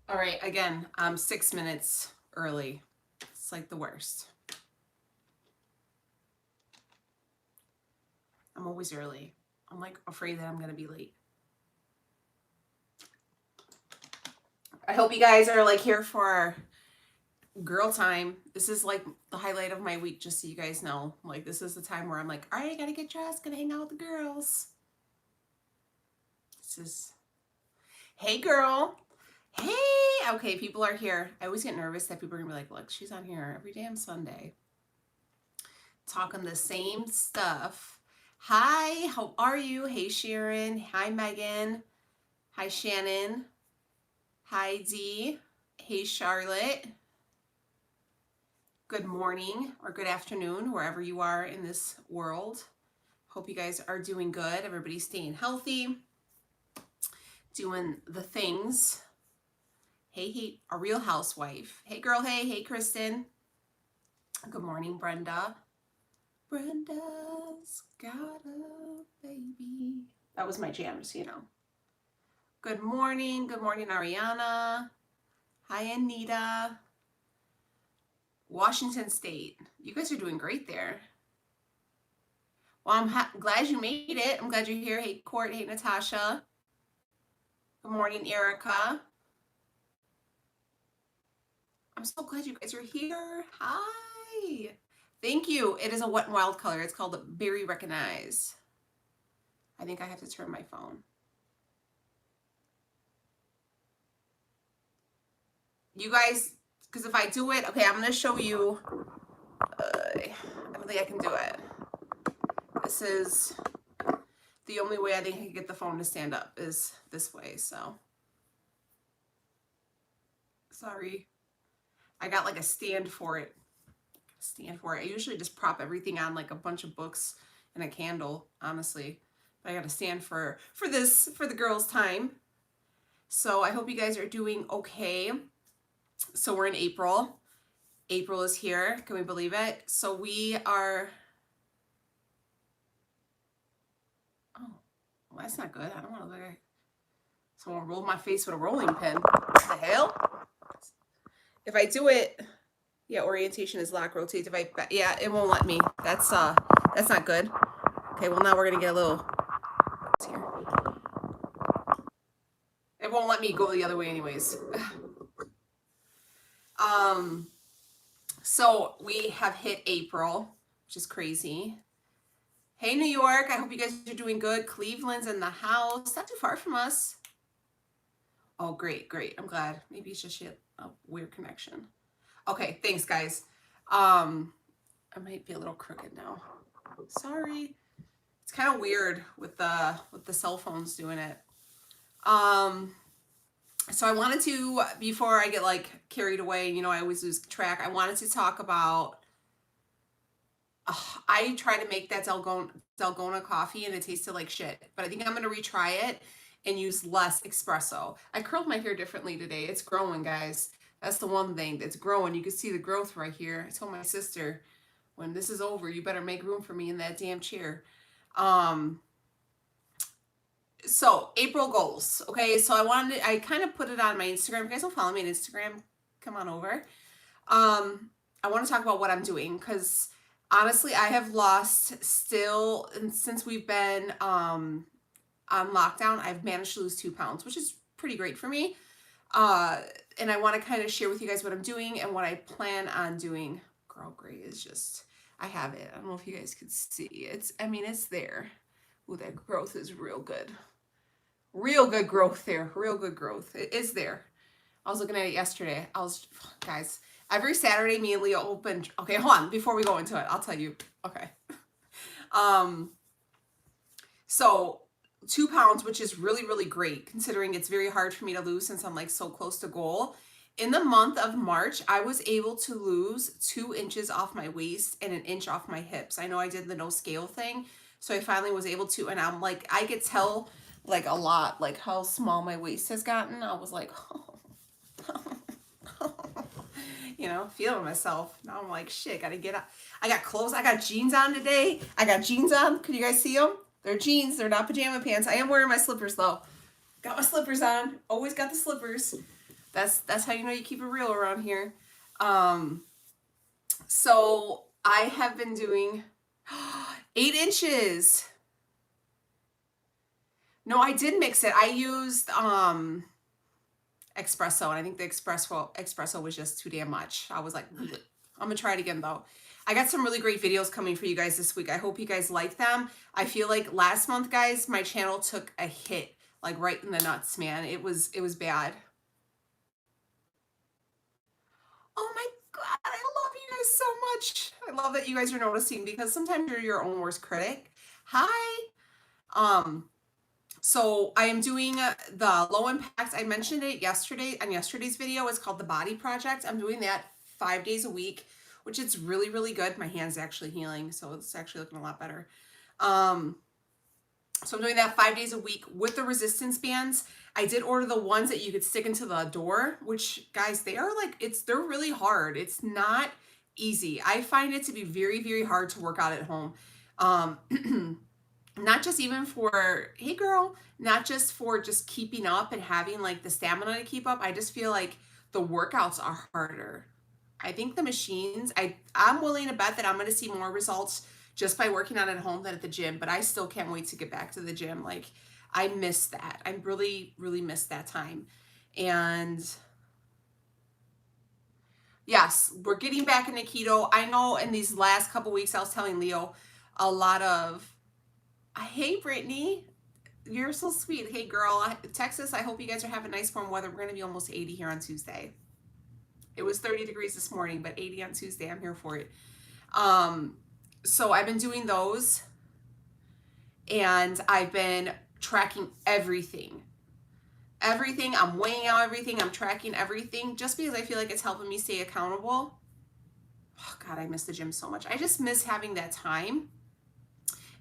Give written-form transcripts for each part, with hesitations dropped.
All right, again, I'm 6 minutes early. It's like the worst. I'm always early. I'm like afraid that I'm gonna be late. I hope you guys are like here for girl time. This is like the highlight of my week, just so you guys know. Like, this is the time where I'm like, all right, I gotta get dressed, gonna hang out with the girls. This is, hey girl. Hey, okay, people are here. I always get nervous that people are gonna be like, look, she's on here every damn Sunday talking the same stuff. Hi, how are you? Hey, Sharon. Hi, Megan. Hi, Shannon. Hi, Dee. Hey, Charlotte. Good morning or good afternoon, wherever you are in this world. Hope you guys are doing good. Everybody's staying healthy, doing the things. Hey, a real housewife. Hey, girl. Hey, Kristen. Good morning, Brenda. Brenda's got a baby. That was my jam, so you know. Good morning, Ariana. Hi, Anita. Washington State. You guys are doing great there. Well, I'm glad you made it. I'm glad you're here. Hey, Court. Hey, Natasha. Good morning, Erica. I'm so glad you guys are here. Hi. Thank you. It is a wet and wild color. It's called Berry Recognize. I think I have to turn my phone. You guys, because if I do it, okay, I'm going to show you. I don't think I can do it. This is the only way I think I can get the phone to stand up is this way, so. Sorry. I got like a stand for it. I usually just prop everything on like a bunch of books and a candle, honestly. But I got a stand for this, for the girls' time. So I hope you guys are doing okay. So we're in April. April is here. Can we believe it? So we are... Oh, well, that's not good. I don't want to look at... Someone rolled my face with a rolling pin. What the hell? If I do it... Yeah, orientation is lock, rotate. If I... Yeah, it won't let me. That's not good. Okay, well, now we're going to get a little... Here. It won't let me go the other way anyways. So we have hit April, which is crazy. Hey, New York. I hope you guys are doing good. Cleveland's in the house. Not too far from us. Oh, great. I'm glad. Maybe it's just a weird connection. Okay, thanks, guys. I might be a little crooked now. Sorry. It's kind of weird with the cell phones doing it. So I wanted to, before I get like carried away, you know, I always lose track. I wanted to talk about, I tried to make that Dalgona coffee and it tasted like shit, but I think I'm going to retry it and use less espresso. I curled my hair differently today. It's growing, guys. That's the one thing that's growing. You can see the growth right here. I told my sister, when this is over, you better make room for me in that damn chair. So April goals. Okay, so I kind of put it on my Instagram. If you guys don't follow me on Instagram, come on over. I want to talk about what I'm doing because honestly, I have lost still, and since we've been on lockdown, I've managed to lose 2 pounds, which is pretty great for me. And I want to kind of share with you guys what I'm doing and what I plan on doing. Girl, gray is just, I have it. I don't know if you guys could see. It's there. Ooh, that growth is real good. Real good growth there. Real good growth. It is there. I was looking at it yesterday. Guys, every Saturday, me and Leah open. Okay, hold on. Before we go into it, I'll tell you. Okay. So 2 pounds, which is really great considering it's very hard for me to lose since I'm like so close to goal. In the month of March, I was able to lose 2 inches off my waist and 1 inch off my hips. I know I did the no scale thing, so I finally was able to, and I'm like, I could tell like a lot, like how small my waist has gotten. I was like, you know, feeling myself. Now I'm like, shit, gotta get up. I got clothes. I got jeans on today. Can you guys see them? They're jeans. They're not pajama pants. I am wearing my slippers though. Got my slippers on. Always got the slippers. That's how you know you keep it real around here. Um, so I have been doing 8 inches. No, I did mix it. I used espresso, and I think the espresso was just too damn much. I was like, bleh. I'm gonna try it again though. I got some really great videos coming for you guys this week. I hope you guys like them. I feel like last month, guys, my channel took a hit, like right in the nuts, man. It was bad. Oh my God, I love you guys so much. I love that you guys are noticing because sometimes you're your own worst critic. Hi. Um, so I am doing the low impact. I mentioned it yesterday on yesterday's video. It's called the Body Project. I'm doing that 5 days a week, which is really, really good. My hand's actually healing, so it's actually looking a lot better. So I'm doing that 5 days a week with the resistance bands. I did order the ones that you could stick into the door, which guys, they are like, they're really hard. It's not easy. I find it to be very, very hard to work out at home. Not just even for, hey girl, not just for just keeping up and having like the stamina to keep up. I just feel like the workouts are harder. I think the machines, I'm willing to bet that I'm going to see more results just by working out at home than at the gym, but I still can't wait to get back to the gym. Like I miss that. I really, really miss that time. And yes, we're getting back into keto. I know in these last couple weeks, I was telling Leo a lot of, hey, Brittany, you're so sweet. Hey, girl, Texas, I hope you guys are having nice warm weather. We're going to be almost 80 here on Tuesday. It was 30 degrees this morning, but 80 on Tuesday. I'm here for it. So I've been doing those, and I've been tracking everything. Everything. I'm weighing out everything. I'm tracking everything just because I feel like it's helping me stay accountable. Oh, God, I miss the gym so much. I just miss having that time.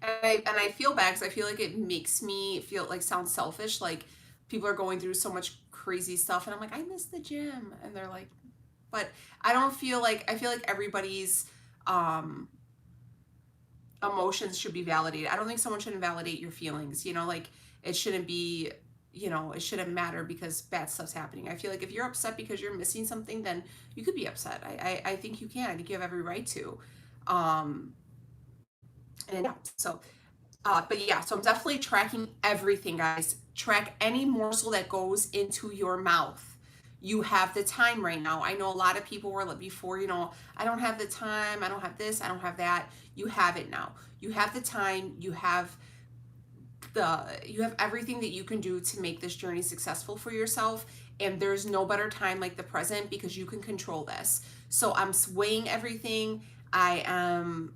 And I feel bad because I feel like it makes me feel like sound selfish. Like people are going through so much crazy stuff, and I'm like, I miss the gym. And they're like, but I don't feel like, I feel like everybody's emotions should be validated. I don't think someone should invalidate your feelings. Like it shouldn't be, it shouldn't matter because bad stuff's happening. I feel like if you're upset because you're missing something, then you could be upset. I think you can. I think you have every right to. And yeah, so but yeah, so I'm definitely tracking everything, guys. Track any morsel that goes into your mouth. You have the time right now. I know a lot of people were like before, I don't have the time, I don't have this, I don't have that. You have it now. You have the time, you have everything that you can do to make this journey successful for yourself. And there's no better time like the present because you can control this. So I'm weighing everything. I'm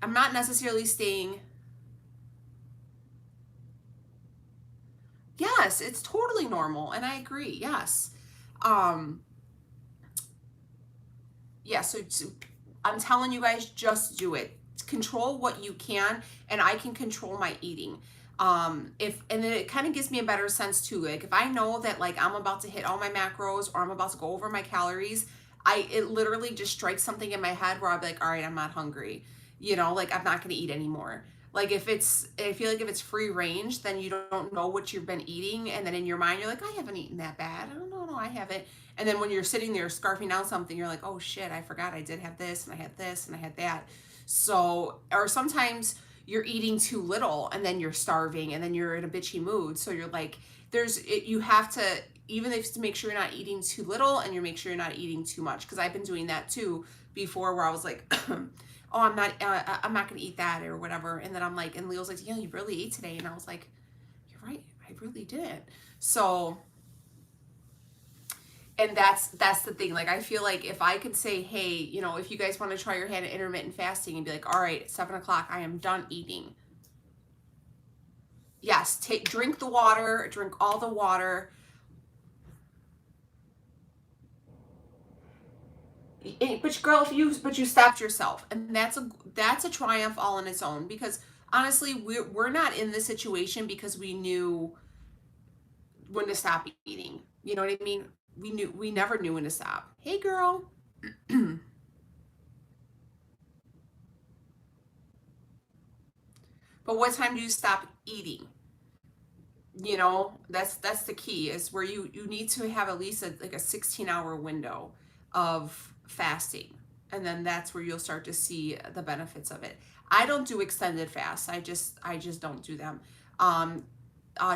not necessarily staying. Yes, it's totally normal, and I agree. Yes. Um, yeah, I'm telling you guys, just do it. Control what you can, and I can control my eating. And then it kind of gives me a better sense too. Like if I know that like I'm about to hit all my macros or I'm about to go over my calories, it literally just strikes something in my head where I'll be like, all right, I'm not hungry. Like I'm not gonna eat anymore. Like I feel like if it's free range, then you don't know what you've been eating, and then in your mind you're like, I haven't eaten that bad. I don't know, no, I haven't. And then when you're sitting there scarfing down something, you're like, oh shit, I forgot I did have this, and I had this, and I had that. So, or sometimes you're eating too little, and then you're starving, and then you're in a bitchy mood. So you're like, you have to, even if to make sure you're not eating too little, and you make sure you're not eating too much. Because I've been doing that too before, where I was like, oh, I'm not gonna eat that or whatever. And then I'm like, and Leo's like, yeah, you really ate today. And I was like, you're right, I really did. So, and that's the thing. Like, I feel like if I could say, hey, if you guys want to try your hand at intermittent fasting and be like, all right, 7 o'clock, I am done eating. Yes, drink the water, drink all the water. But girl, but you stopped yourself, and that's a triumph all on its own. Because honestly, we're not in this situation because we knew when to stop eating. You know what I mean? We never knew when to stop. Hey, girl. But what time do you stop eating? That's the key, is where you need to have at least like a 16-hour window of fasting, and then that's where you'll start to see the benefits of it. I don't do extended fasts. I just don't do them. um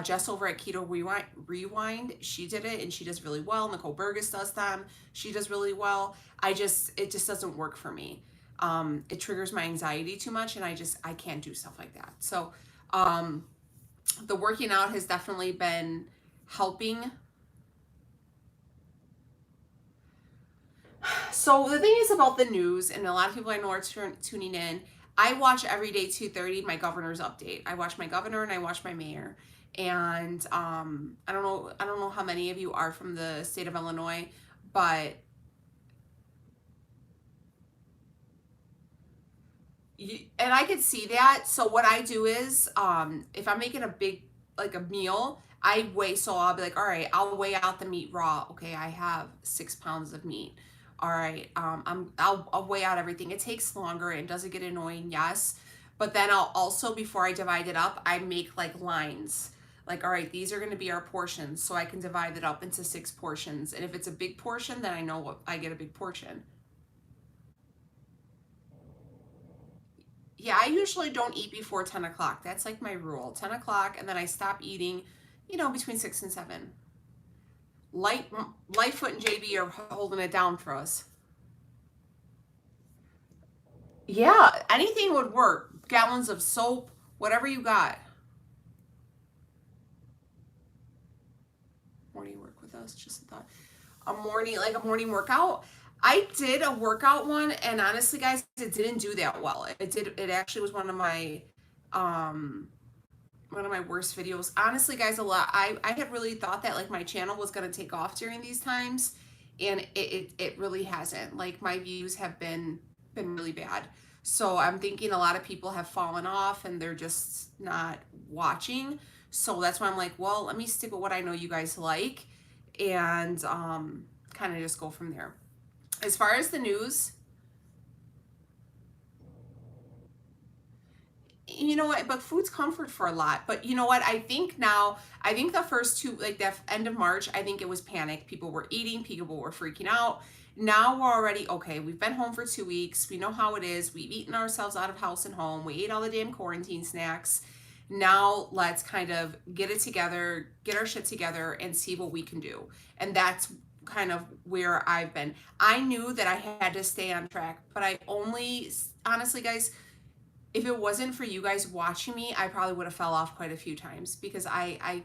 Jess over at Keto Rewind, she did it and she does really well. Nicole Burgess does them. She does really well. It just doesn't work for me. It triggers my anxiety too much, and I can't do stuff like that. So, um, the working out has definitely been helping. So the thing is about the news, and a lot of people I know are tuning in. I watch every day 2:30 my governor's update. I watch my governor and I watch my mayor. And I don't know how many of you are from the state of Illinois, but and I could see that. So what I do is, if I'm making a big, like a meal, I weigh. So I'll be like, all right, I'll weigh out the meat raw. Okay, I have 6 pounds of meat. All right, I'll weigh out everything. It takes longer and does it get annoying? Yes, but then I'll also, before I divide it up, I make like lines. Like, all right, these are going to be our portions, so I can divide it up into 6 portions. And if it's a big portion, then I know what I get a big portion. Yeah, I usually don't eat before 10 o'clock. That's like my rule, 10 o'clock, and then I stop eating, between 6 and 7. Light, Lightfoot and JB are holding it down for us. Yeah, anything would work. Gallons of soap, whatever you got. Morning work with us, just a thought. Like a morning workout. I did a workout one, and honestly, guys, it didn't do that well. It actually was um, one of my worst videos. Honestly, guys, a lot. I had really thought that like my channel was gonna take off during these times, and it really hasn't. Like my views have been really bad. So I'm thinking a lot of people have fallen off and they're just not watching. So that's why I'm like, well, let me stick with what I know you guys like, and kind of just go from there. As far as the news, you know what, but food's comfort for a lot. But you know what, I think the first two, like the end of March, I think it was panic. People were eating, people were freaking out. Now we're already okay. We've been home for 2 weeks. We know how it is. We've eaten ourselves out of house and home. We ate all the damn quarantine snacks. Now let's kind of get it together, get our shit together, and see what we can do. And that's kind of where I've been. I knew that I had to stay on track, but I only, honestly, guys, if it wasn't for you guys watching me, I probably would have fell off quite a few times, because I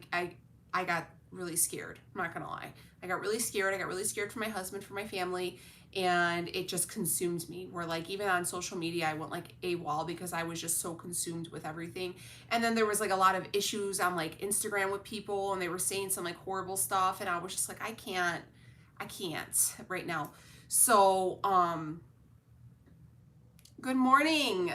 got really scared. I'm not gonna lie. I got really scared. I got really scared for my husband, for my family, and it just consumed me. Where like even on social media, I went like AWOL because I was just so consumed with everything. And then there was like a lot of issues on like Instagram with people, and they were saying some like horrible stuff, and I was just like, I can't right now. So, good morning.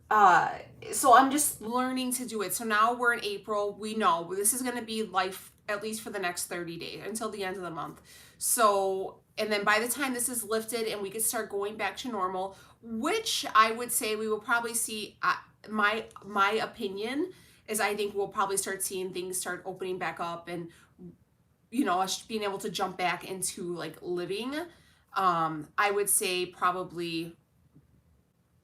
uh so I'm just learning to do it. So now we're in April. We know this is going to be life at least for the next 30 days until the end of the month. So, and then by the time this is lifted and we can start going back to normal, which I would say we will probably see, my opinion is I think we'll probably start seeing things start opening back up, and us being able to jump back into like living. I would say probably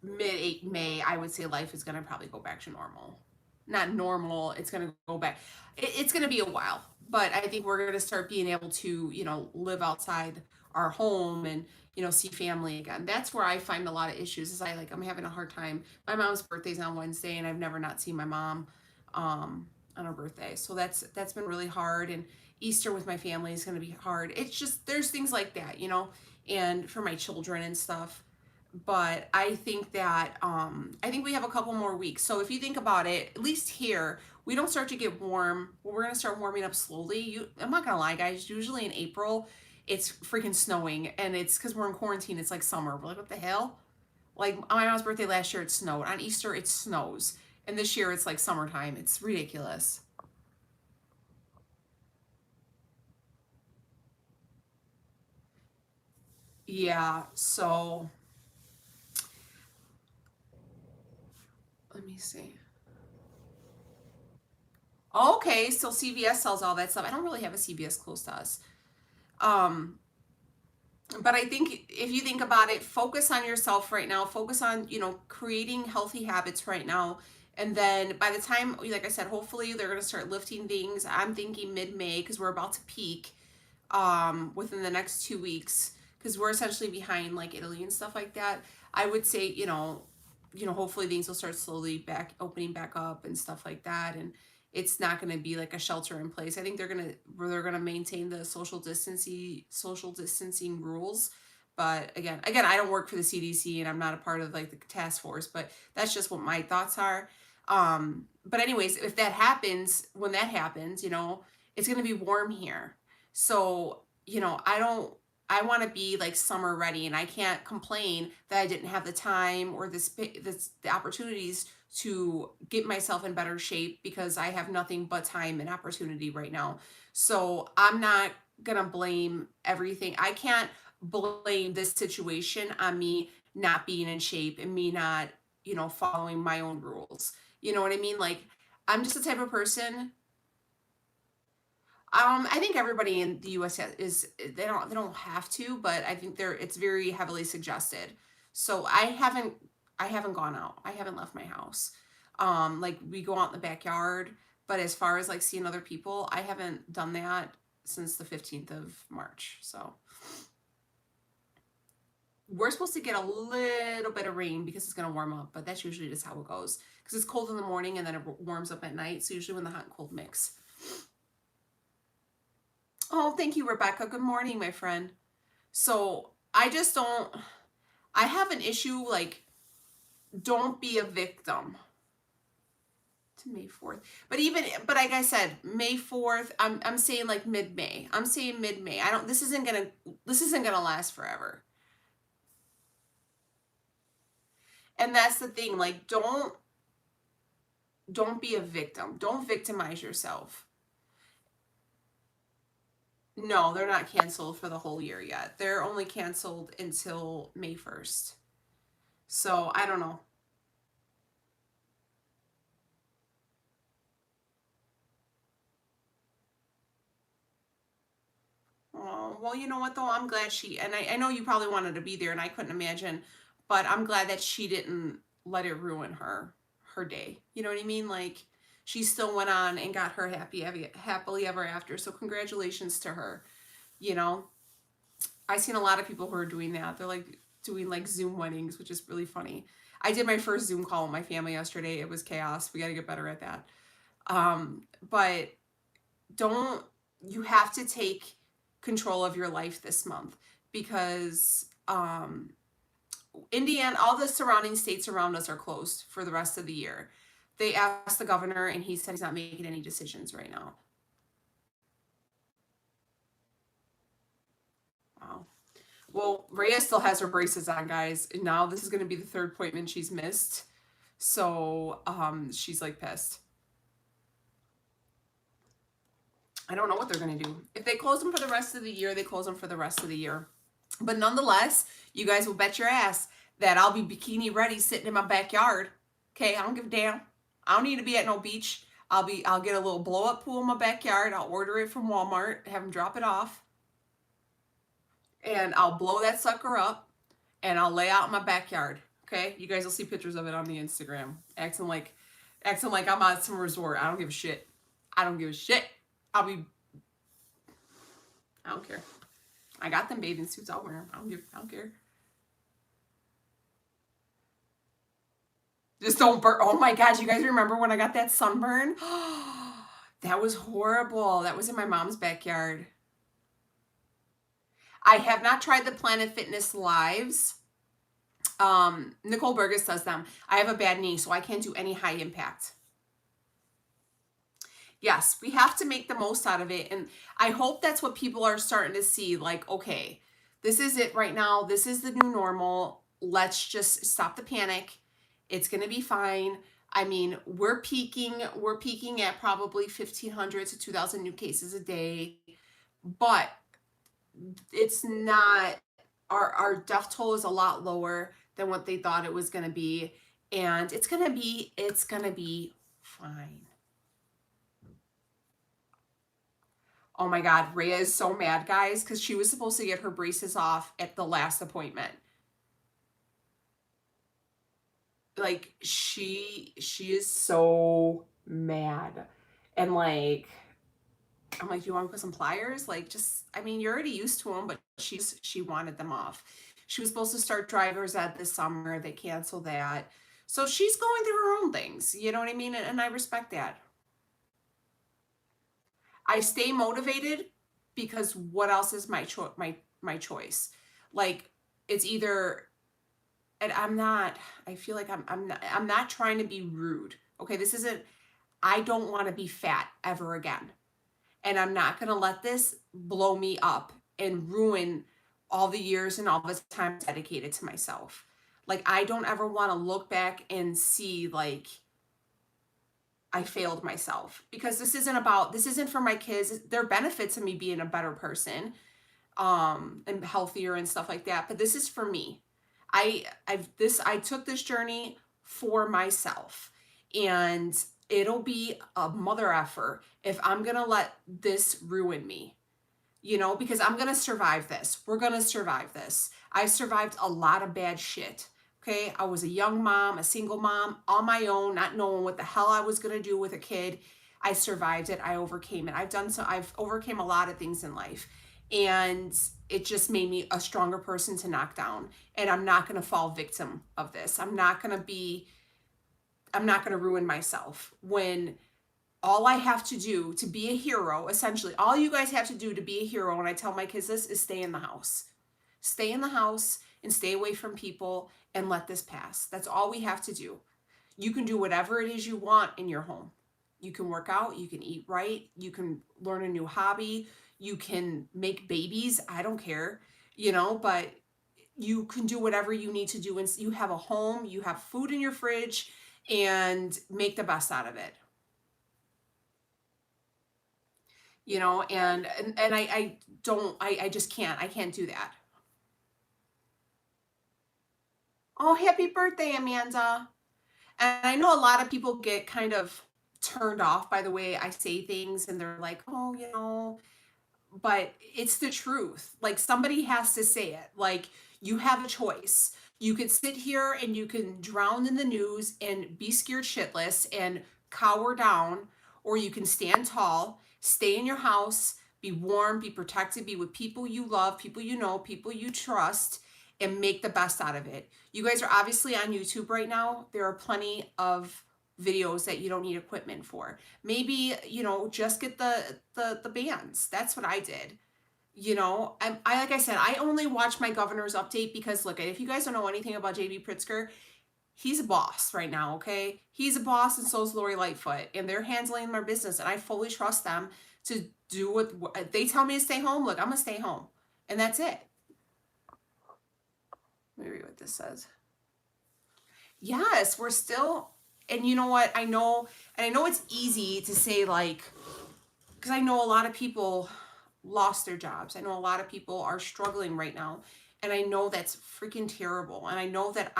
mid May, I would say life is going to probably go back to normal. Not normal, it's going to go back. It's going to be a while, but I think we're going to start being able to, live outside our home and, see family again. That's where I find a lot of issues, is I'm having a hard time. My mom's birthday's on Wednesday, and I've never not seen my mom on her birthday. So that's been really hard, and Easter with my family is going to be hard. It's just, there's things like that, and for my children and stuff. But I think that I think we have a couple more weeks. So if you think about it, at least here we don't start to get warm. Well, we're gonna start warming up slowly. I'm not gonna lie, guys. Usually in April, it's freaking snowing, and it's because we're in quarantine. It's like summer. We're like, what the hell? Like on my mom's birthday last year, it snowed. On Easter, it snows, and this year it's like summertime. It's ridiculous. Yeah. So let me see. Okay, so CVS sells all that stuff. I don't really have a CVS close to us. Um, but I think if you think about it, focus on yourself right now. Focus on, creating healthy habits right now. And then by the time, like I said, hopefully they're going to start lifting things. I'm thinking mid-May because we're about to peak within the next 2 weeks because we're essentially behind like Italy and stuff like that. I would say, hopefully things will start slowly back opening back up and stuff like that. And it's not going to be like a shelter in place. I think they're going to maintain the social distancing rules. But again, I don't work for the CDC and I'm not a part of like the task force, but that's just what my thoughts are. But anyways, if that happens, when that happens, it's going to be warm here. So, I want to be like summer ready and I can't complain that I didn't have the time or the opportunities to get myself in better shape because I have nothing but time and opportunity right now. So I'm not going to blame everything. I can't blame this situation on me not being in shape and me not, following my own rules. You know what I mean? Like, I'm just the type of person. I think everybody in the US they don't have to, but I think it's very heavily suggested. So I haven't gone out. I haven't left my house. Like we go out in the backyard, but as far as like seeing other people, I haven't done that since the 15th of March. So we're supposed to get a little bit of rain because it's going to warm up, but that's usually just how it goes because it's cold in the morning and then it warms up at night. So usually when the hot and cold mix. Oh, thank you, Rebecca. Good morning, my friend. So I just don't, I have an issue like, don't be a victim to May 4th. But like I said, May 4th, I'm saying like mid-May. I'm saying mid-May. This isn't gonna last forever. And that's the thing, like don't be a victim. Don't victimize yourself. No, they're not canceled for the whole year yet. They're only canceled until May 1st. So I don't know. Oh, well, you know what though? I'm glad and I know you probably wanted to be there and I couldn't imagine, but I'm glad that she didn't let it ruin her day. You know what I mean? Like she still went on and got her happily ever after. So congratulations to her. You know, I've seen a lot of people who are doing that. They're like doing like Zoom weddings, which is really funny. I did my first Zoom call with my family yesterday. It was chaos. We got to get better at that. But don't you have to take control of your life this month because Indiana, all the surrounding states around us are closed for the rest of the year. They asked the governor and he said he's not making any decisions right now. Wow. Well, Rhea still has her braces on, guys. And now this is going to be the third appointment she's missed. So she's like pissed. I don't know what they're going to do. If they close them for the rest of the year, they close them for the rest of the year. But nonetheless, you guys will bet your ass that I'll be bikini ready sitting in my backyard. Okay, I don't give a damn. I don't need to be at no beach. I'll get a little blow up pool in my backyard. I'll order it from Walmart, have them drop it off, and I'll blow that sucker up and I'll lay out in my backyard. Okay, you guys will see pictures of it on the Instagram, acting like I'm at some resort. I don't give a shit. I don't give a shit. I don't care. I got them bathing suits. I'll wear them. I don't care. Just don't burn. Oh my God, you guys remember when I got that sunburn? That was horrible. That was in my mom's backyard. I have not tried the Planet Fitness Lives. Nicole Burgess does them. I have a bad knee, so I can't do any high impact. Yes, we have to make the most out of it. And I hope that's what people are starting to see. Like, okay, this is it right now. This is the new normal. Let's just stop the panic. It's going to be fine. I mean, we're peaking at probably 1,500 to 2,000 new cases a day, but it's not, our death toll is a lot lower than what they thought it was going to be. And it's going to be fine. Oh my God, Rhea is so mad, guys, because she was supposed to get her braces off at the last appointment. Like she is so mad. And like I'm like, do you want to put some pliers? Like, just, I mean, you're already used to them, but she wanted them off. She was supposed to start driver's ed this summer. They canceled that. So she's going through her own things. You know what I mean? And I respect that. I stay motivated because what else is my choice? Like, it's either, and I feel like I'm not trying to be rude. Okay, this isn't, I don't want to be fat ever again. And I'm not going to let this blow me up and ruin all the years and all the time dedicated to myself. Like, I don't ever want to look back and see like I failed myself, because this isn't for my kids. There are benefits of me being a better person, and healthier and stuff like that, but this is for me. I took this journey for myself, and it'll be a mother effer if I'm gonna let this ruin me, because I'm gonna survive this. We're gonna survive this. I survived a lot of bad shit. Okay, I was a young mom, a single mom, on my own, not knowing what the hell I was gonna do with a kid. I survived it. I overcame it. I've overcame a lot of things in life, and it just made me a stronger person to knock down. And I'm not gonna fall victim of this. I'm not gonna ruin myself when all I have to do to be a hero, essentially, all you guys have to do to be a hero, and I tell my kids this, is stay in the house. Stay in the house and stay away from people and let this pass. That's all we have to do. You can do whatever it is you want in your home. You can work out, you can eat right, you can learn a new hobby, you can make babies, I don't care, but you can do whatever you need to do. And you have a home, you have food in your fridge, and make the best out of it. And I don't, I just can't, I can't do that. Oh, happy birthday, Amanda. And I know a lot of people get kind of turned off by the way I say things, and they're like, oh, but it's the truth. Like, somebody has to say it. Like, you have a choice. You could sit here and you can drown in the news and be scared shitless and cower down, or you can stand tall, stay in your house, be warm, be protected, be with people you love, people you know, people you trust, and make the best out of it. You guys are obviously on YouTube right now. There are plenty of videos that you don't need equipment for. Maybe, just get the bands. That's what I did. I like I said, I only watch my governor's update because, look, if you guys don't know anything about JB Pritzker, he's a boss right now, okay? He's a boss, and so is Lori Lightfoot, and they're handling their business, and I fully trust them to do what they tell me to stay home. Look, I'm gonna stay home, and that's it. Let me read what this says. Yes, we're still, and you know what? I know it's easy to say, like, because I know a lot of people lost their jobs. I know a lot of people are struggling right now, and I know that's freaking terrible. And I know that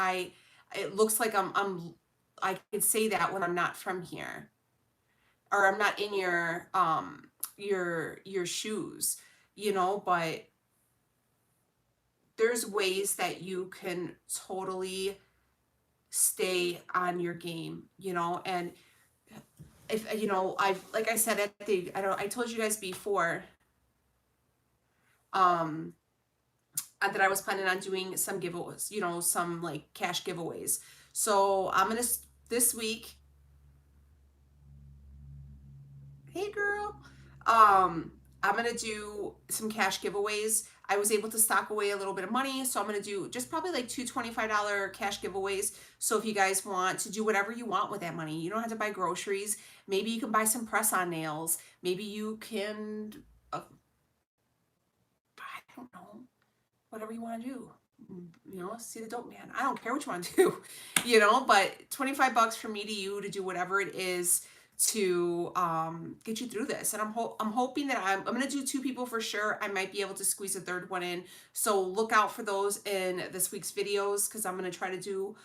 it looks like I could say that when I'm not from here, or I'm not in your shoes, but there's ways that you can totally stay on your game, and if I've, like I said at the I told you guys before, um that I was planning on doing some giveaways, some like cash giveaways. So I'm gonna this week. Hey girl. I'm gonna do some cash giveaways. I was able to stock away a little bit of money, so I'm gonna do just probably like two $25 cash giveaways. So if you guys want to do whatever you want with that money, you don't have to buy groceries. Maybe you can buy some press-on nails. Maybe you can, I don't know, whatever you want to do. See the dope man. I don't care what you want to do, but 25 bucks from me to you to do whatever it is to get you through this. And I'm hoping that I'm going to do two people for sure. I might be able to squeeze a third one in. So look out for those in this week's videos, because I'm going to try to do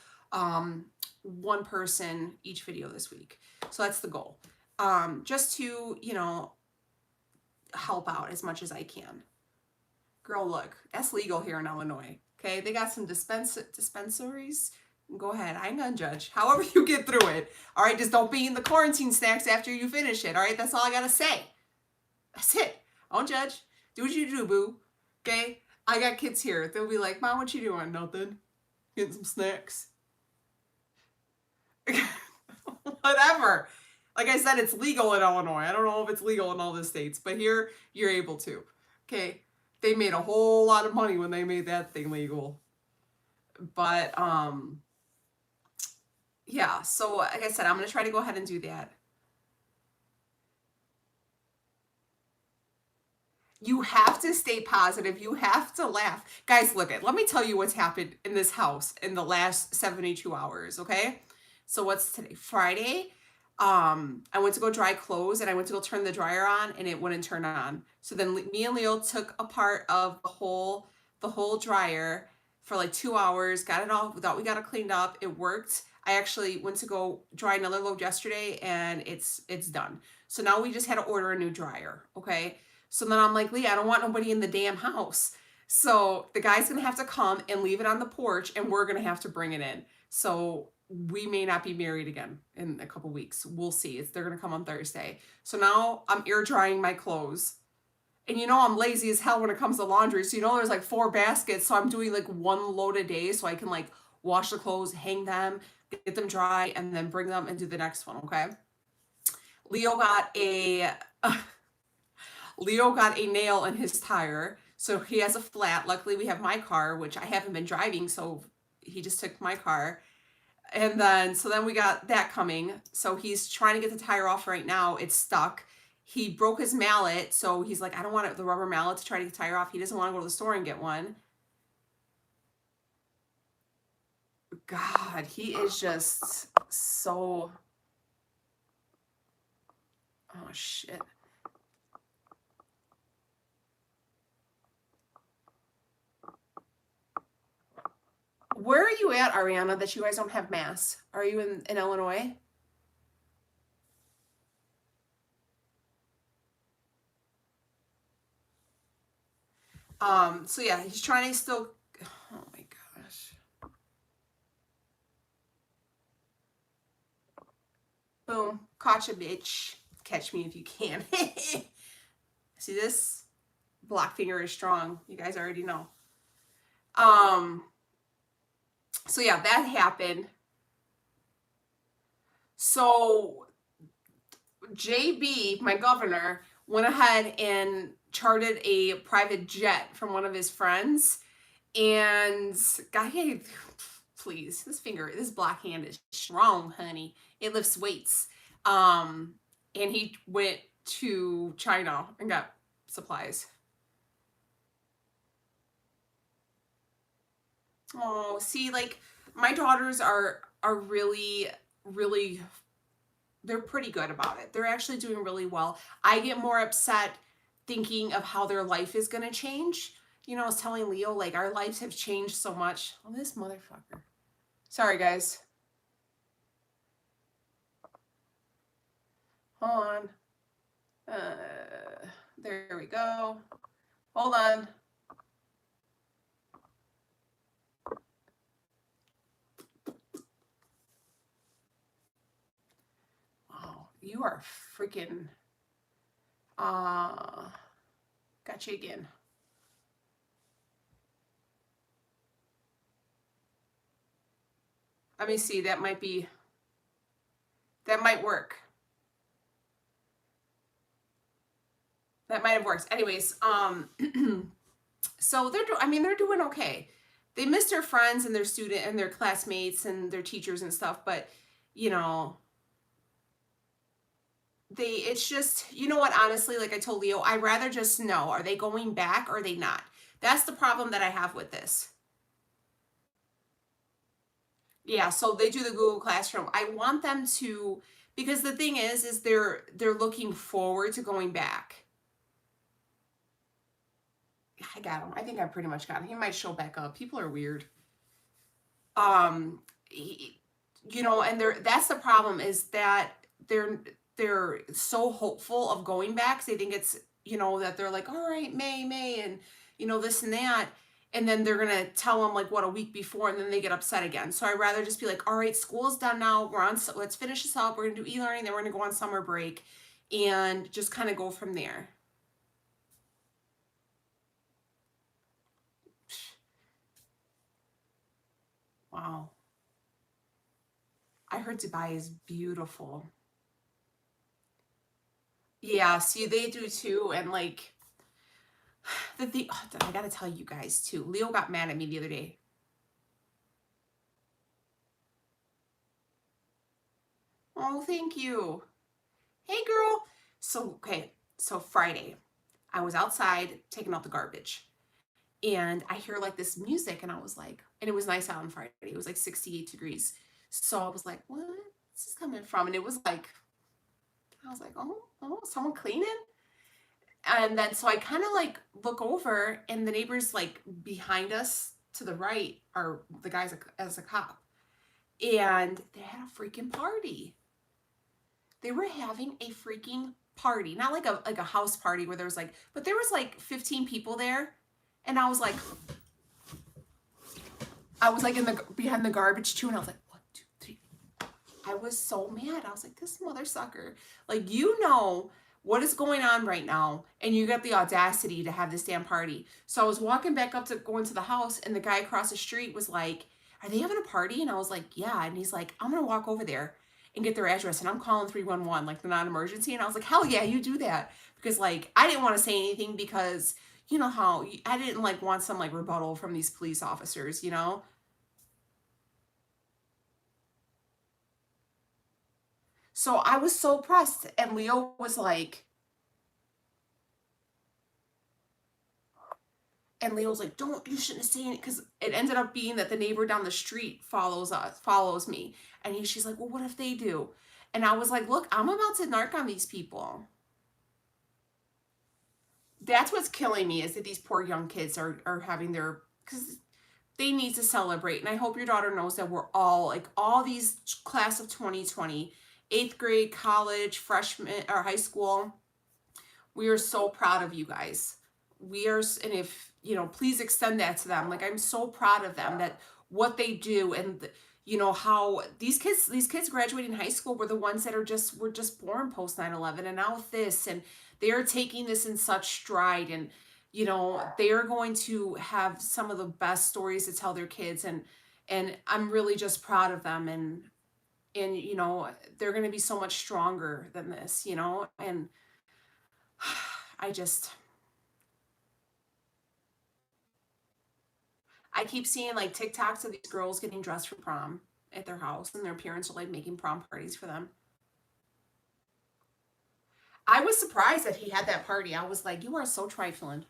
one person each video this week. So that's the goal. Just to, help help out as much as I can. Girl, look, that's legal here in Illinois. Okay, they got some dispensaries. Go ahead, I ain't gonna judge. However you get through it. All right, just don't be eating the quarantine snacks after you finish it. All right, that's all I gotta say. That's it. I don't judge. Do what you do, boo. Okay, I got kids here. They'll be like, Mom, what you doing? Nothing. Getting some snacks. Whatever. Like I said, it's legal in Illinois. I don't know if it's legal in all the states, but here you're able to. Okay. They made a whole lot of money when they made that thing legal. But yeah, so like I said, I'm gonna try to go ahead and do that. You have to stay positive. You have to laugh. Guys, look at, let me tell you what's happened in this house in the last 72 hours, okay? So what's today? Friday. I went to go dry clothes and I went to go turn the dryer on and it wouldn't turn on. So then me and Leo took a part of the whole dryer for like 2 hours, got it all, thought we got it cleaned up. It worked. I actually went to go dry another load yesterday and it's done. So now we just had to order a new dryer, okay? So then I'm like, Leah, I don't want nobody in the damn house. So the guy's gonna have to come and leave it on the porch and we're gonna have to bring it in. So we may not be married again in a couple weeks. We'll see. They're gonna come on Thursday. So now I'm air drying my clothes. And you know I'm lazy as hell when it comes to laundry. So you know there's like 4 baskets. So I'm doing like 1 load a day so I can like wash the clothes, hang them, get them dry, and then bring them and do the next one, okay? Leo got a Leo got a nail in his tire, so he has a flat. Luckily, we have my car, which I haven't been driving, so he just took my car. And then, so then we got that coming. So he's trying to get the tire off right now. It's stuck. He broke his mallet, so he's like, I don't want the rubber mallet to try to get the tire off. He doesn't want to go to the store and get one. God, he is just so... Oh, shit. Where are you at, Ariana, that you guys don't have masks? Are you in Illinois? So yeah, he's trying to still, oh my gosh. Boom, caught you, bitch. Catch me if you can. See this? Black finger is strong. You guys already know. So yeah, that happened. So JB, my governor, went ahead and chartered a private jet from one of his friends. And God, please, this black hand is strong, honey. It lifts weights. And he went to China and got supplies. Oh, see, like my daughters are really, really, they're pretty good about it. They're actually doing really well. I get more upset thinking of how their life is going to change. You know, I was telling Leo, like, our lives have changed so much. Oh, this motherfucker. Sorry, guys. Hold on. There we go. Hold on. Wow, you are freaking... got you again. Let me see, that might work. That might have worked. Anyways, so they're doing okay. They miss their friends and their student and their classmates and their teachers and stuff, but you know, it's just, you know what, honestly, like I told Leo, I'd rather just know, are they going back or are they not? That's the problem that I have with this. Yeah, so they do the Google Classroom. I want them to, because the thing is they're looking forward to going back. I got him. I think I pretty much got him. He might show back up. People are weird. You know, and that's the problem, is that they're so hopeful of going back. They think that they're like, all right, May, and this and that. And then they're gonna tell them like what a week before, and then they get upset again. So I'd rather just be like, all right, school's done now. Let's finish this up. We're gonna do e-learning, then we're gonna go on summer break, and just kind of go from there. Wow. I heard Dubai is beautiful. Yeah, see, they do too. And like oh, I gotta tell you guys too. Leo got mad at me the other day. Oh, thank you. Hey, girl. So, okay, so Friday, I was outside taking out the garbage, and I hear like this music, and I was like, and it was nice out on Friday. It was like 68 degrees. So I was like, what? This is coming from? And it was like, I was like, oh, someone cleaning? And then so I kind of like look over, and the neighbors like behind us to the right are the guys as a cop, and they had a freaking party. They were having a freaking party, not like a house party where there was like, but there was like 15 people there, and I was like in the behind the garbage too, and I was like, 1, 2, 3. I was so mad. I was like, this mother sucker. Like, what is going on right now, and you got the audacity to have this damn party. So I was walking back up to go into the house, and the guy across the street was like, are they having a party? And I was like, yeah. And he's like, I'm gonna walk over there and get their address, and I'm calling 311, like the non-emergency. And I was like, hell yeah, you do that. Because like I didn't want to say anything, because you know how I didn't like want some like rebuttal from these police officers. So I was so pressed, and Leo was like, don't, you shouldn't have seen it, because it ended up being that the neighbor down the street follows me. And she's like, well, what if they do? And I was like, look, I'm about to narc on these people. That's what's killing me, is that these poor young kids are having because they need to celebrate. And I hope your daughter knows that we're all, like all these class of 2020, eighth grade, college, freshman, or high school, we are so proud of you guys. And if, please extend that to them. Like, I'm so proud of them, that what they do, and how these kids graduating high school were the ones that were just born post 9/11, and now with this, and they are taking this in such stride, and they are going to have some of the best stories to tell their kids, and I'm really just proud of them, and they're going to be so much stronger than this. And I just I keep seeing like TikToks of these girls getting dressed for prom at their house, and their parents are like making prom parties for them. I was surprised that he had that party. I was like, you are so trifling.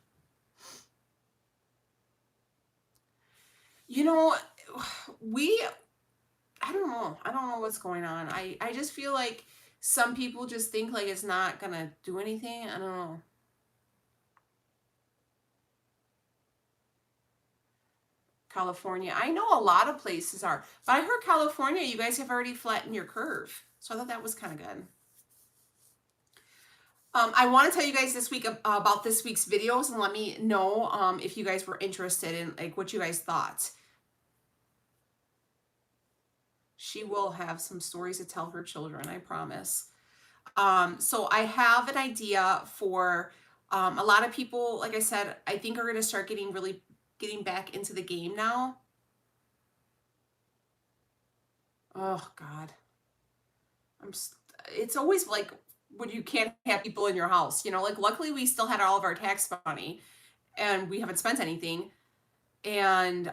You know, we, I don't know. I don't know what's going on. I just feel like some people just think like it's not gonna do anything. I don't know. California. I know a lot of places are, but I heard California, you guys have already flattened your curve. So I thought that was kind of good. I want to tell you guys this week about this week's videos, and let me know if you guys were interested in like what you guys thought. She will have some stories to tell her children, I promise. So I have an idea for a lot of people, like I said, I think are going to start getting back into the game now. Oh God. It's always like when you can't have people in your house, like luckily we still had all of our tax money, and we haven't spent anything. And,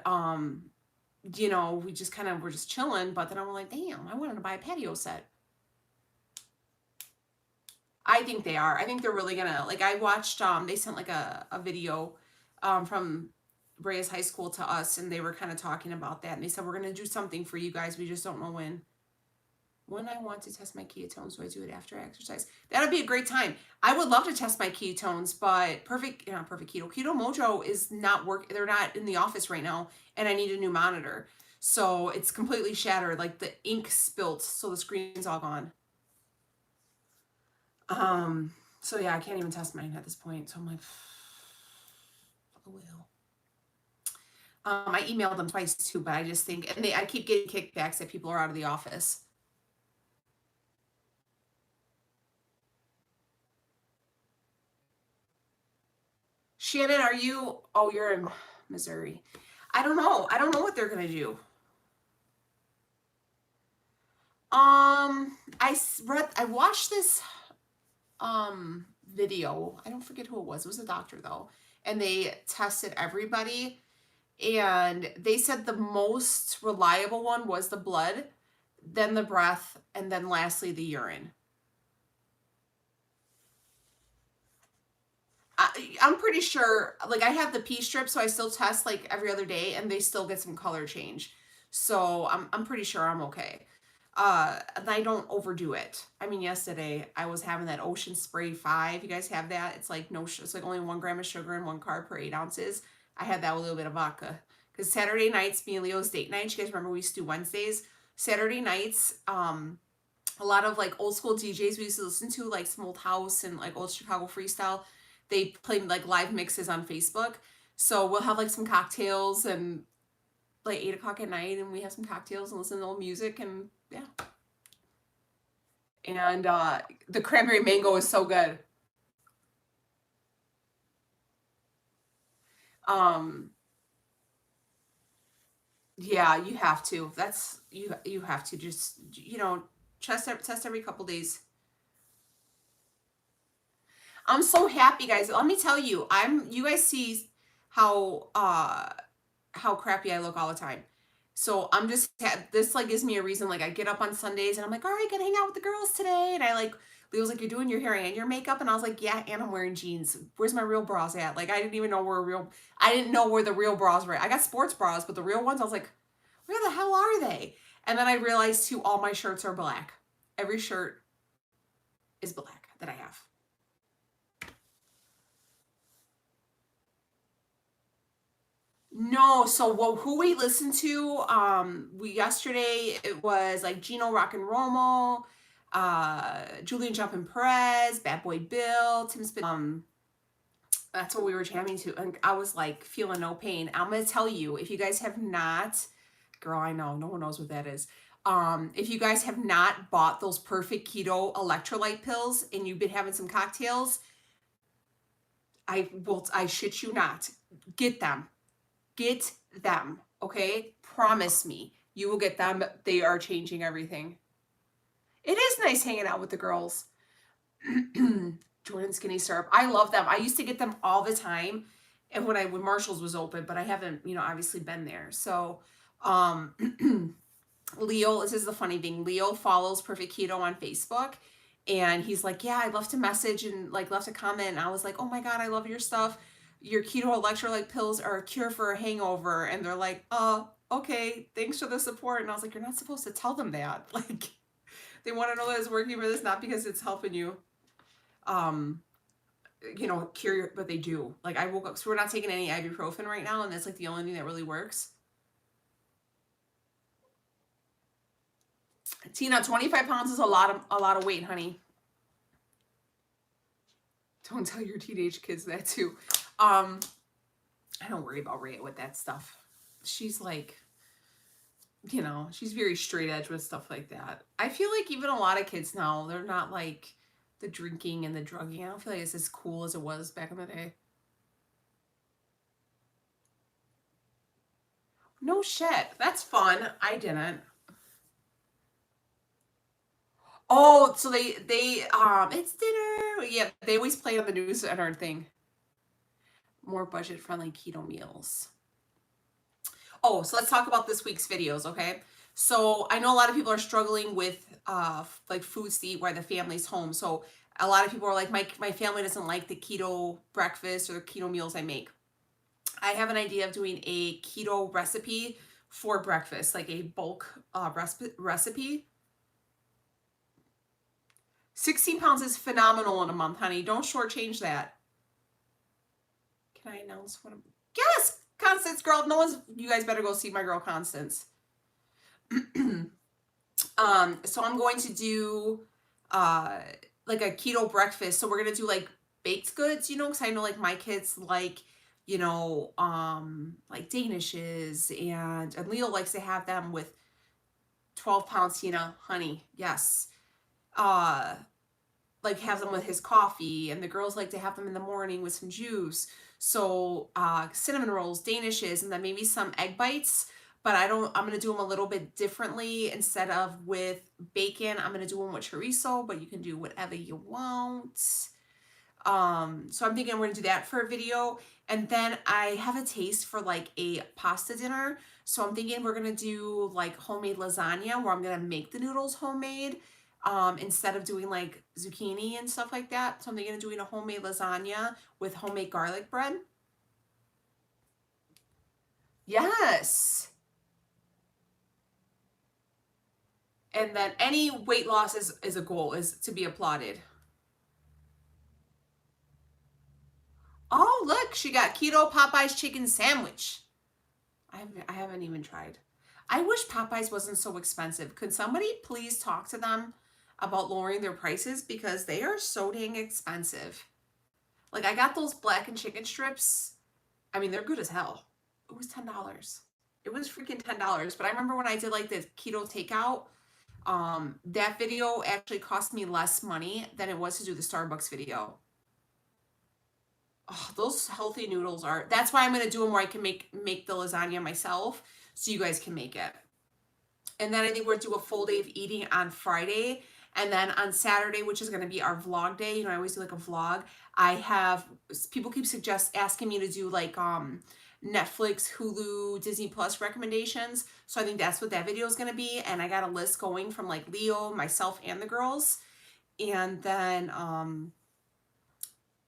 we just kind of were just chilling, but then I'm like, damn, I wanted to buy a patio set. I think they are. I think they're really gonna, like, I watched, they sent like a video, from Reyes High School to us, and they were kind of talking about that. And they said, we're gonna do something for you guys. We just don't know when. When I want to test my ketones, do I do it after exercise? That'd be a great time. I would love to test my ketones, but not perfect keto. Keto Mojo is not they're not in the office right now, and I need a new monitor. So it's completely shattered. Like the ink spilt, so the screen's all gone. So yeah, I can't even test mine at this point. So I'm like, oh well. I emailed them twice too, but I just think, and I keep getting kickbacks that people are out of the office. Shannon, are you? Oh, you're in Missouri. I don't know. I don't know what they're gonna do. I watched this video. I don't forget who it was. It was a doctor though, and they tested everybody, and they said the most reliable one was the blood, then the breath, and then lastly the urine. I'm pretty sure, like I have the pee strip, so I still test like every other day, and they still get some color change. So I'm pretty sure I'm okay. And I don't overdo it. I mean, yesterday I was having that Ocean Spray 5. You guys have that? It's like it's like only 1 gram of sugar and 1 carb per 8 ounces. I had that with a little bit of vodka. Because Saturday nights, me and Leo's date nights, you guys remember we used to do Wednesdays? Saturday nights, a lot of like old school DJs we used to listen to, like some old house and like old Chicago freestyle. They play like live mixes on Facebook. So we'll have like some cocktails and like 8 o'clock at night, and we have some cocktails and listen to old music, and yeah. And the cranberry mango is so good. Um, yeah, you have to. That's you have to just test every couple days. I'm so happy, guys. Let me tell you, you guys see how how crappy I look all the time. So I'm just this like gives me a reason. Like I get up on Sundays and I'm like, all right, gonna hang out with the girls today. And I like Leo's like, you're doing your hair and your makeup, and I was like, yeah, and I'm wearing jeans. Where's my real bras at? Like I didn't even know I didn't know where the real bras were. I got sports bras, but the real ones, I was like, where the hell are they? And then I realized too, all my shirts are black. Every shirt is black that I have. No, so who we listened to, we yesterday it was like Gino Rock and Romo, Julian Jumpin' Perez, Bad Boy Bill, Tim Spin. That's what we were jamming to, and I was like feeling no pain. I'm gonna tell you, if you guys have not, girl, I know no one knows what that is. If you guys have not bought those Perfect Keto electrolyte pills and you've been having some cocktails, I shit you not, get them. Get them, okay? Promise me you will get them. They are changing everything. It is nice hanging out with the girls. Jordan Skinny Syrup. I love them. I used to get them all the time, and when Marshall's was open, but I haven't, obviously been there. So, Leo, this is the funny thing. Leo follows Perfect Keto on Facebook, and he's like, yeah, I'd love to message and like left a comment. And I was like, oh my God, I love your stuff. Your keto electrolyte pills are a cure for a hangover. And they're like, okay, thanks for the support. And I was like, you're not supposed to tell them that. Like, they want to know that it's working for this, not because it's helping you, cure, but they do. Like, I woke up, so we're not taking any ibuprofen right now, and that's like the only thing that really works. Tina, 25 pounds is a lot of weight, honey. Don't tell your teenage kids that too. I don't worry about Rhea with that stuff. She's like, she's very straight edge with stuff like that. I feel like even a lot of kids now, they're not like the drinking and the drugging. I don't feel like it's as cool as it was back in the day. No shit. That's fun. I didn't. Oh, so they it's dinner. Yeah, they always play on the news and our thing. More budget friendly keto meals. Oh, so let's talk about this week's videos, okay? So I know a lot of people are struggling with like foods to eat while the family's home. So a lot of people are like, my family doesn't like the keto breakfast or the keto meals I make. I have an idea of doing a keto recipe for breakfast, like a bulk recipe. 16 pounds is phenomenal in a month, honey. Don't shortchange that. Can I announce what I'm... Yes, Constance, girl. You guys better go see my girl, Constance. So I'm going to do, like a keto breakfast. So we're gonna do like baked goods, you know, because I know like my kids like, you know, like Danishes, and Leo likes to have them with 12 pounds Tina honey. Yes. Uh like have them with his coffee, and the girls like to have them in the morning with some juice. So cinnamon rolls, Danishes, and then maybe some egg bites. But I'm gonna do them a little bit differently. Instead of with bacon, I'm gonna do them with chorizo, but you can do whatever you want. So I'm thinking we're gonna do that for a video. And then I have a taste for like a pasta dinner. So I'm thinking we're gonna do like homemade lasagna, where I'm gonna make the noodles homemade, instead of doing like zucchini and stuff like that. So I'm thinking of doing a homemade lasagna with homemade garlic bread. Yes. And then any weight loss is a goal, is to be applauded. Oh, look, she got keto Popeyes chicken sandwich. I haven't even tried. I wish Popeyes wasn't so expensive. Could somebody please talk to them about lowering their prices, because they are so dang expensive. Like I got those blackened chicken strips. I mean, they're good as hell. It was $10. It was freaking $10. But I remember when I did like the keto takeout, that video actually cost me less money than it was to do the Starbucks video. Oh, those healthy noodles are. That's why I'm gonna do them where I can make the lasagna myself, so you guys can make it. And then I think we're gonna do a full day of eating on Friday. And then on Saturday, which is gonna be our vlog day, you know, I always do like a vlog. I have people keep asking me to do like Netflix, Hulu, Disney Plus recommendations. So I think that's what that video is gonna be. And I got a list going from like Leo, myself, and the girls. And then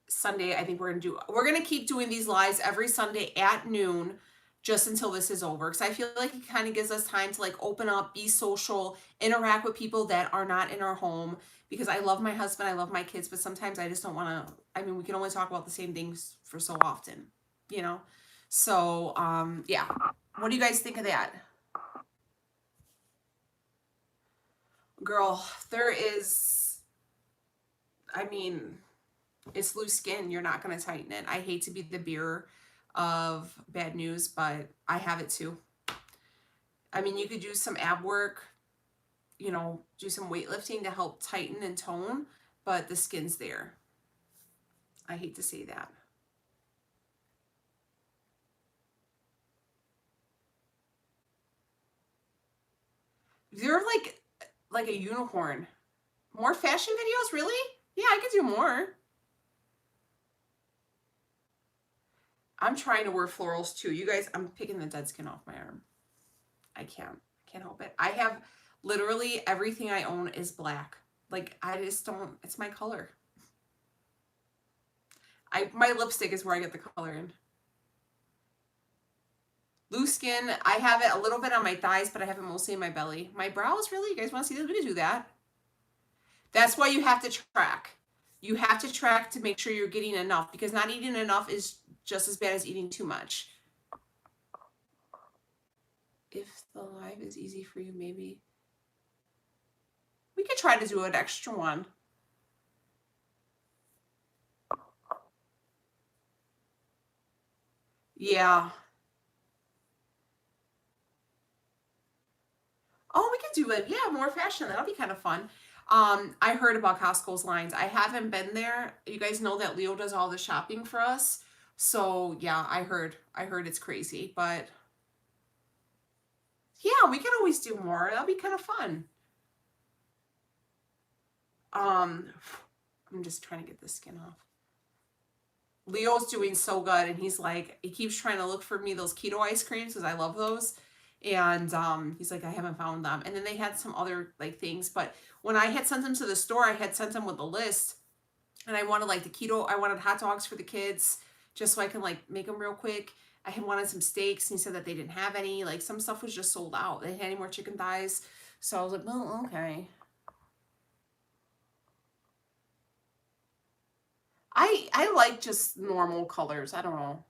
Sunday, I think we're gonna keep doing these lives every Sunday at noon, just until this is over, because I feel like it kind of gives us time to like open up, be social, interact with people that are not in our home, because I love my husband, I love my kids, but sometimes I just don't want to. I mean, we can only talk about the same things for so often, you know. So yeah, what do you guys think of that? Girl, there is, I mean, it's loose skin. You're not going to tighten it. I hate to be the bearer of bad news, but I have it too. I mean, you could do some ab work, you know, do some weightlifting to help tighten and tone, but the skin's there. I hate to say that. You're like a unicorn. More fashion videos, really? Yeah, I could do more. I'm trying to wear florals too. You guys, I'm picking the dead skin off my arm. I can't help it. I have literally everything I own is black. Like I just don't, it's my color. My lipstick is where I get the color in. Loose skin, I have it a little bit on my thighs, but I have it mostly in my belly. My brows, really? You guys want to see this? We can do that. That's why you have to track. You have to track to make sure you're getting enough, because not eating enough is just as bad as eating too much. If the live is easy for you, maybe we could try to do an extra one. Yeah. Oh, we could do it. Yeah, more fashion. That'll be kind of fun. I heard about Costco's lines. I haven't been there. You guys know that Leo does all the shopping for us. So yeah, I heard it's crazy, but yeah, we can always do more. That'll be kind of fun. Um, I'm just trying to get the skin off. Leo's doing so good, and he's like, he keeps trying to look for me those keto ice creams, because I love those. And he's like, I haven't found them. And then they had some other like things, but when I had sent them to the store, I had sent them with a list, and I wanted like the keto, I wanted hot dogs for the kids, just so I can like make them real quick. I had wanted some steaks, and he said that they didn't have any. Like some stuff was just sold out. They didn't have any more chicken thighs. So I was like, well, okay. I like just normal colors. I don't know.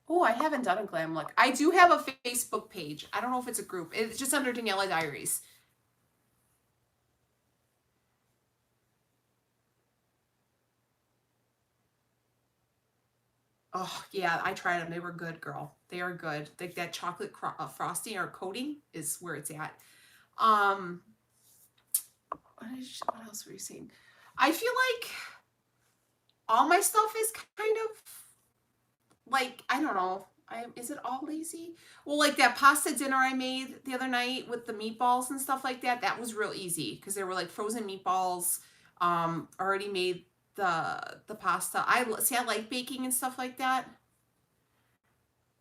Oh, I haven't done a glam look. I do have a Facebook page. I don't know if it's a group. It's just under Daniela Diaries. Oh yeah, I tried them. They were good, girl. They are good. Like that chocolate frosting or coating is where it's at. Um, what else were you saying? I feel like all my stuff is kind of like, I don't know. Is it all lazy? Well, like that pasta dinner I made the other night with the meatballs and stuff like that, that was real easy because they were like frozen meatballs, already made the pasta. I see I like baking and stuff like that.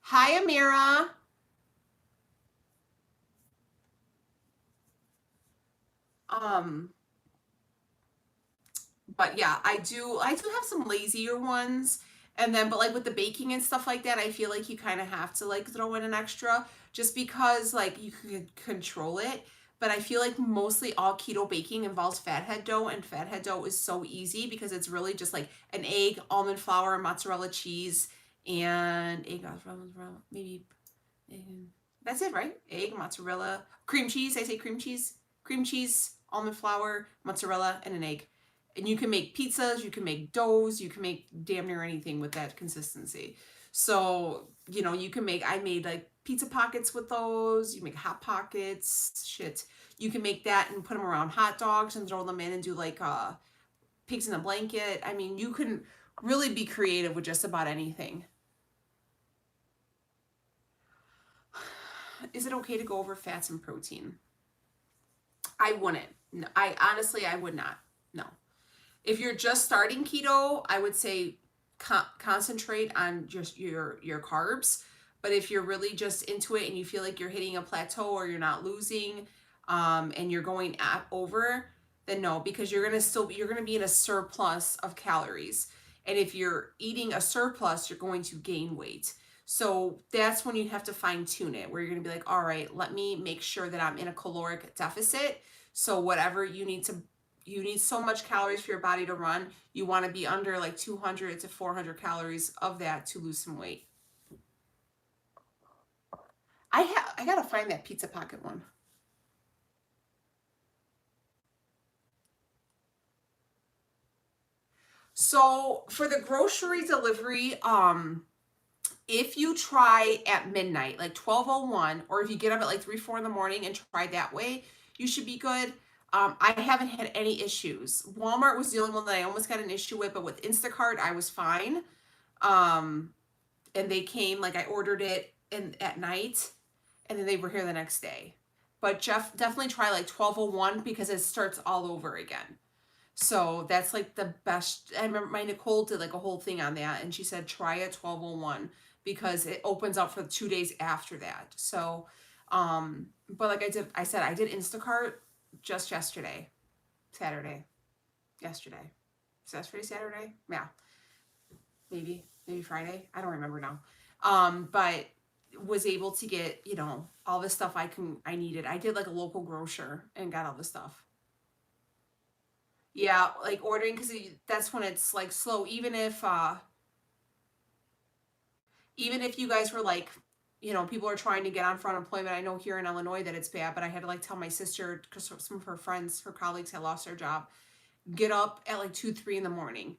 Hi Amira. Um, but yeah, I do have some lazier ones. And then but like with the baking and stuff like that, I feel like you kind of have to like throw in an extra just because like you can control it. But I feel like mostly all keto baking involves fathead dough, and fathead dough is so easy because it's really just like an egg, almond flour, mozzarella cheese, and egg, mozzarella, maybe that's it, right? Egg, mozzarella, cream cheese. I say cream cheese, almond flour, mozzarella, and an egg. And you can make pizzas, you can make doughs, you can make damn near anything with that consistency. So, you can make, I made like pizza pockets with those. You make hot pockets, shit. You can make that and put them around hot dogs and throw them in and do like pigs in a blanket. I mean, you can really be creative with just about anything. Is it okay to go over fats and protein? I wouldn't. No, I would not. No. If you're just starting keto, I would say concentrate on just your carbs. But if you're really just into it and you feel like you're hitting a plateau or you're not losing, and you're going over, then no, because you're gonna be in a surplus of calories. And if you're eating a surplus, you're going to gain weight. So that's when you have to fine tune it, where you're gonna be like, all right, let me make sure that I'm in a caloric deficit. So whatever you need so much calories for your body to run. You want to be under like 200 to 400 calories of that to lose some weight. I gotta find that pizza pocket one. So for the grocery delivery, if you try at midnight, like 12:01, or if you get up at like 3, 4 in the morning and try that way, you should be good. I haven't had any issues. Walmart was the only one that I almost got an issue with, but with Instacart, I was fine. Um, and they came, like I ordered it at night, and then they were here the next day. But Jeff, definitely try like 12:01 because it starts all over again. So that's like the best. I remember my Nicole did like a whole thing on that, and she said try at 12:01 because it opens up for 2 days after that. So, but like I said I did Instacart just yesterday, Saturday, yesterday, Saturday, yeah, maybe Friday. I don't remember now. But was able to get all the stuff I needed. I did like a local grocer and got all the stuff. Yeah, like ordering because that's when it's like slow. Even if you guys were like, people are trying to get on for unemployment. I know here in Illinois that it's bad, but I had to like tell my sister because some of her friends, her colleagues had lost their job. Get up at like 2, 3 in the morning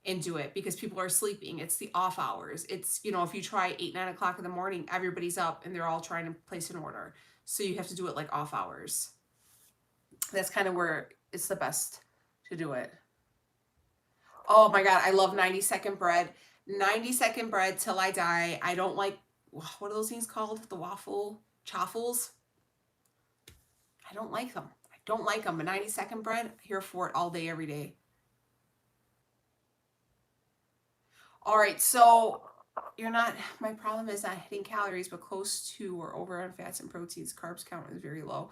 and do it because people are sleeping. It's the off hours. It's, if you try 8, 9 o'clock in the morning, everybody's up and they're all trying to place an order. So you have to do it like off hours. That's kind of where it's the best to do it. Oh my God, I love 90-second bread. 90-second bread till I die. I don't like, what are those things called? The chaffles? I don't like them. I don't like them. But 90-second bread, here for it all day, every day. All right, so my problem is not hitting calories, but close to or over on fats and proteins. Carbs count is very low.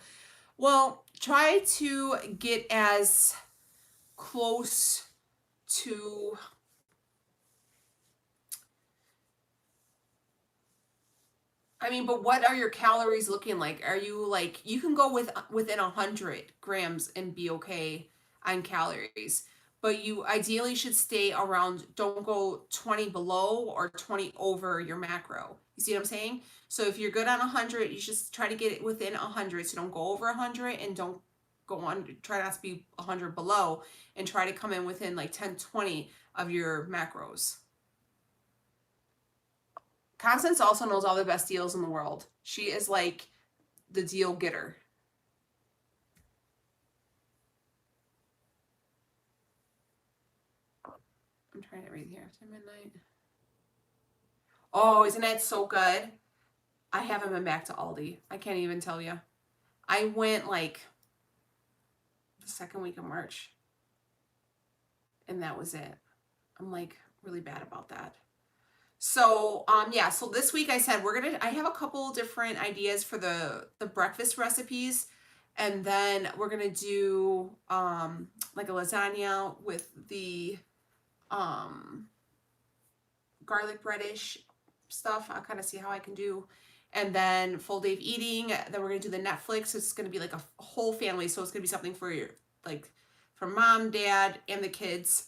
Well, try to get as close to, I mean, but what are your calories looking like? Are you like, you can go within 100 grams and be okay on calories, but you ideally should stay around, don't go 20 below or 20 over your macro. You see what I'm saying? So if you're good on 100, you should try to get it within 100. So don't go over 100 and don't go on, try not to be 100 below, and try to come in within like 10, 20 of your macros. Constance also knows all the best deals in the world. She is like the deal getter. I'm trying to read here after midnight. Oh, isn't that so good? I haven't been back to Aldi. I can't even tell you. I went like the second week of March, and that was it. I'm like really bad about that. So, yeah, so this week I said I have a couple different ideas for the breakfast recipes, and then we're gonna do like a lasagna with the garlic breadish stuff. I'll kind of see how I can do. And then full day of eating. Then we're gonna do the Netflix. It's gonna be like a whole family, so it's gonna be something for your like for mom, dad, and the kids.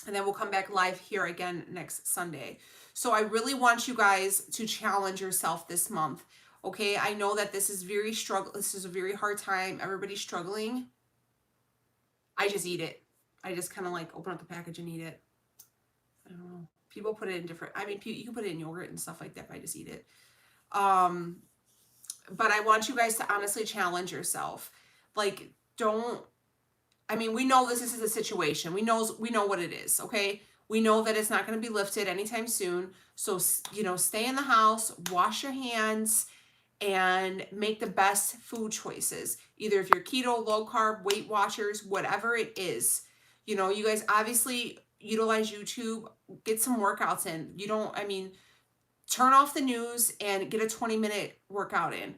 And then we'll come back live here again next Sunday. So I really want you guys to challenge yourself this month. Okay, I know that this is this is a very hard time. Everybody's struggling. I just eat it. I just kind of like open up the package and eat it. I don't know. People put it in different, I mean, you can put it in yogurt and stuff like that, but I just eat it. But I want you guys to honestly challenge yourself. Like, I mean, we know this is a situation. We know what it is, okay? We know that it's not going to be lifted anytime soon. So, you know, stay in the house, wash your hands, and make the best food choices. Either if you're keto, low carb, Weight Watchers, whatever it is. You know, you guys obviously utilize YouTube, get some workouts in. I mean, turn off the news and get a 20-minute workout in.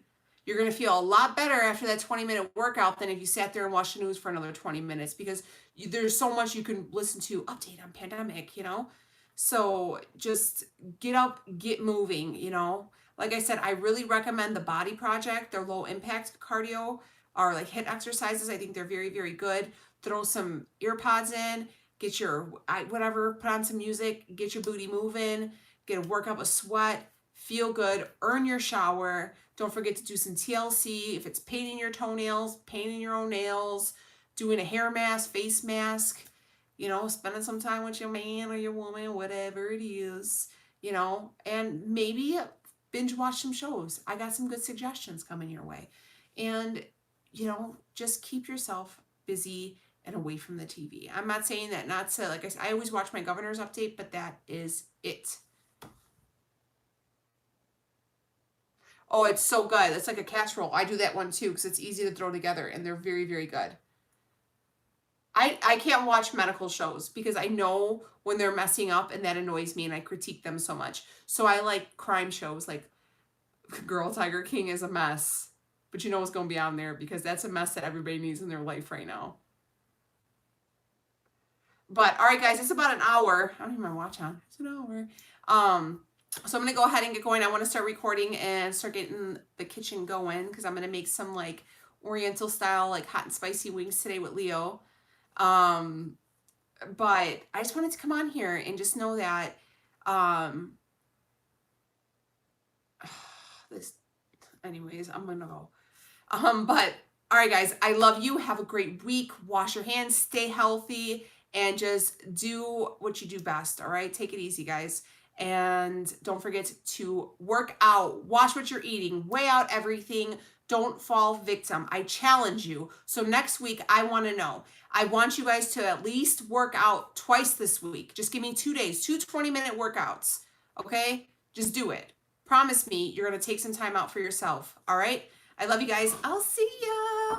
You're going to feel a lot better after that 20-minute workout than if you sat there and watched the news for another 20 minutes, because there's so much you can listen to. Update on pandemic, you know? So just get up, get moving, you know? Like I said, I really recommend the Body Project. Their low impact cardio are like HIIT exercises. I think they're very, very good. Throw some ear pods in, get your, whatever, put on some music, get your booty moving, get a workout with sweat, feel good, earn your shower. Don't forget to do some TLC. If it's painting your toenails, painting your own nails, doing a hair mask, face mask, you know, spending some time with your man or your woman, whatever it is, you know, and maybe binge watch some shows. I got some good suggestions coming your way. And, you know, just keep yourself busy and away from the TV. I'm not saying that not to, like I said, I always watch my governor's update, but that is it. Oh, it's so good. It's like a casserole. I do that one too because it's easy to throw together, and they're very, very good. I can't watch medical shows because I know when they're messing up, and that annoys me, and I critique them so much. So I like crime shows like Girl Tiger King is a mess, but you know what's going to be on there because that's a mess that everybody needs in their life right now. But all right, guys, it's about an hour. I don't even have my watch on. It's an hour. So I'm going to go ahead and get going. I want to start recording and start getting the kitchen going because I'm going to make some like Oriental style, like hot and spicy wings today with Leo. But I just wanted to come on here and just know that, anyways, I'm going to go. But all right, guys, I love you. Have a great week. Wash your hands, stay healthy, and just do what you do best. All right. Take it easy, guys. And don't forget to work out, watch what you're eating, weigh out everything. Don't fall victim. I challenge you. So next week, I want to know. I want you guys to at least work out twice this week. Just give me 2 days, 2 20-minute workouts. Okay? Just do it. Promise me you're going to take some time out for yourself. All right? I love you guys. I'll see ya.